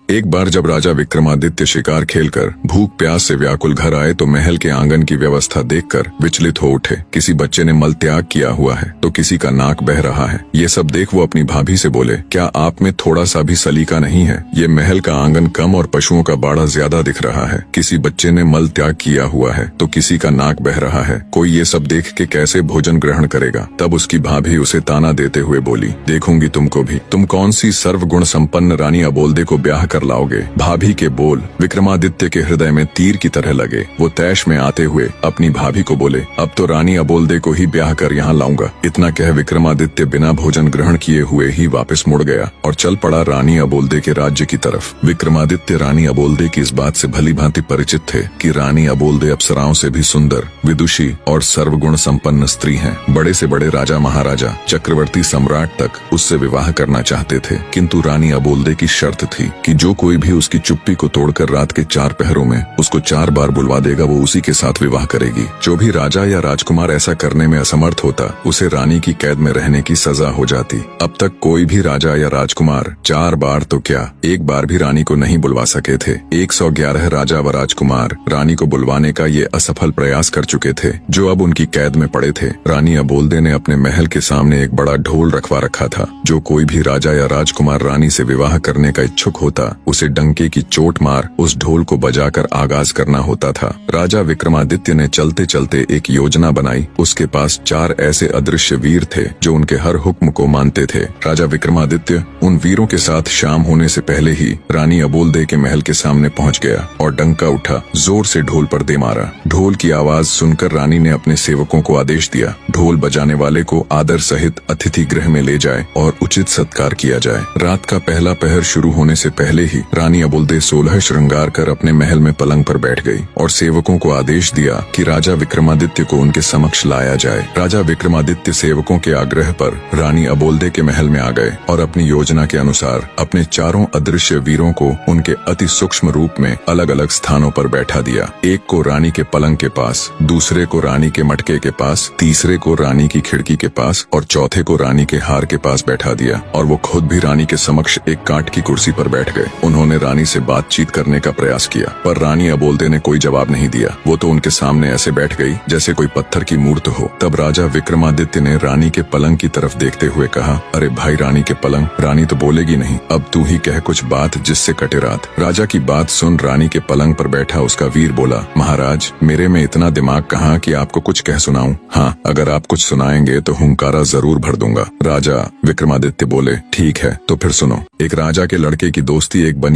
एक बार जब राजा विक्रमादित्य शिकार खेलकर भूख प्यास से व्याकुल घर आए तो महल के आंगन की व्यवस्था देखकर विचलित हो उठे। किसी बच्चे ने मल त्याग किया हुआ है तो किसी का नाक बह रहा है। ये सब देख वो अपनी भाभी से बोले, क्या आप में थोड़ा सा भी सलीका नहीं है? ये महल का आंगन कम और पशुओं का बाड़ा ज्यादा दिख रहा है। किसी बच्चे ने मल त्याग किया हुआ है तो किसी का नाक बह रहा है। कोई ये सब देख के कैसे भोजन ग्रहण करेगा? तब उसकी भाभी उसे ताना देते हुए बोली, देखूंगी तुमको भी, तुम कौन सी सर्वगुण संपन्न रानी अबोल्दे को ब्याह कर लाओगे? भाभी के बोल विक्रमादित्य के हृदय में तीर की तरह लगे। वो तैश में आते हुए अपनी भाभी को बोले, अब तो रानी अबोल्दे को ही ब्याह कर यहाँ लाऊंगा। इतना कह विक्रमादित्य बिना भोजन ग्रहण किए हुए ही वापस मुड़ गया और चल पड़ा रानी अबोल्दे के राज्य की तरफ। विक्रमादित्य रानी अबोल्दे की इस बात से भली भांति परिचित थे कि रानी अबोल्दे अप्सराओं से भी सुंदर, विदुषी और सर्वगुण संपन्न स्त्री हैं। बड़े से बड़े राजा महाराजा, चक्रवर्ती सम्राट तक उससे विवाह करना चाहते थे, किंतु रानी अबोल्दे की शर्त थी कि जो कोई भी उसकी चुप्पी को तोड़कर रात के 4 पहरों में उसको 4 बार बुलवा देगा, वो उसी के साथ विवाह करेगी। जो भी राजा या राजकुमार ऐसा करने में असमर्थ होता, उसे रानी की कैद में रहने की सजा हो जाती। अब तक कोई भी राजा या राजकुमार 4 बार तो क्या, 1 बार भी रानी को नहीं बुलवा सके थे। 111 राजा व राजकुमार रानी को बुलवाने का ये असफल प्रयास कर चुके थे, जो अब उनकी कैद में पड़े थे। रानी अबोल्दे ने अपने महल के सामने एक बड़ा ढोल रखवा रखा था। जो कोई भी राजा या राजकुमार रानी से विवाह करने का इच्छुक होता, उसे डंके की चोट मार उस ढोल को बजाकर आगाज करना होता था। राजा विक्रमादित्य ने चलते चलते एक योजना बनाई। उसके पास 4 ऐसे अदृश्य वीर थे जो उनके हर हुक्म को मानते थे। राजा विक्रमादित्य उन वीरों के साथ शाम होने से पहले ही रानी अबोल्दे के महल के सामने पहुंच गया और डंका उठा, जोर से ढोल पर दे मारा। ढोल की आवाज सुनकर रानी ने अपने सेवकों को आदेश दिया, ढोल बजाने वाले को आदर सहित अतिथि गृह में ले जाए और उचित सत्कार किया जाए। रात का पहला पहर शुरू होने से पहले ही रानी अबोल्दे 16 श्रृंगार कर अपने महल में पलंग पर बैठ गई और सेवकों को आदेश दिया कि राजा विक्रमादित्य को उनके समक्ष लाया जाए। राजा विक्रमादित्य सेवकों के आग्रह पर रानी अबोल्दे के महल में आ गए और अपनी योजना के अनुसार अपने 4 अदृश्य वीरों को उनके अति सूक्ष्म रूप में अलग अलग स्थानों पर बैठा दिया। एक को रानी के पलंग के पास, दूसरे को रानी के मटके के पास, तीसरे को रानी की खिड़की के पास और चौथे को रानी के हार के पास बैठा दिया और वो खुद भी रानी के समक्ष एक काठ की कुर्सी पर बैठ गए। उन्होंने रानी से बातचीत करने का प्रयास किया, पर रानी अबोल्दे ने कोई जवाब नहीं दिया। वो तो उनके सामने ऐसे बैठ गई जैसे कोई पत्थर की मूर्त हो। तब राजा विक्रमादित्य ने रानी के पलंग की तरफ देखते हुए कहा, अरे भाई रानी के पलंग, रानी तो बोलेगी नहीं, अब तू ही कह कुछ बात जिससे कटे रात। राजा की बात सुन रानी के पलंग पर बैठा उसका वीर बोला, महाराज मेरे में इतना दिमाग कहाँ कि आपको कुछ कह सुनाऊं? हाँ, अगर आप कुछ सुनाएंगे तो हुंकारा जरूर भर दूंगा। राजा विक्रमादित्य बोले, ठीक है तो फिर सुनो। एक राजा के लड़के की दोस्ती एक बनी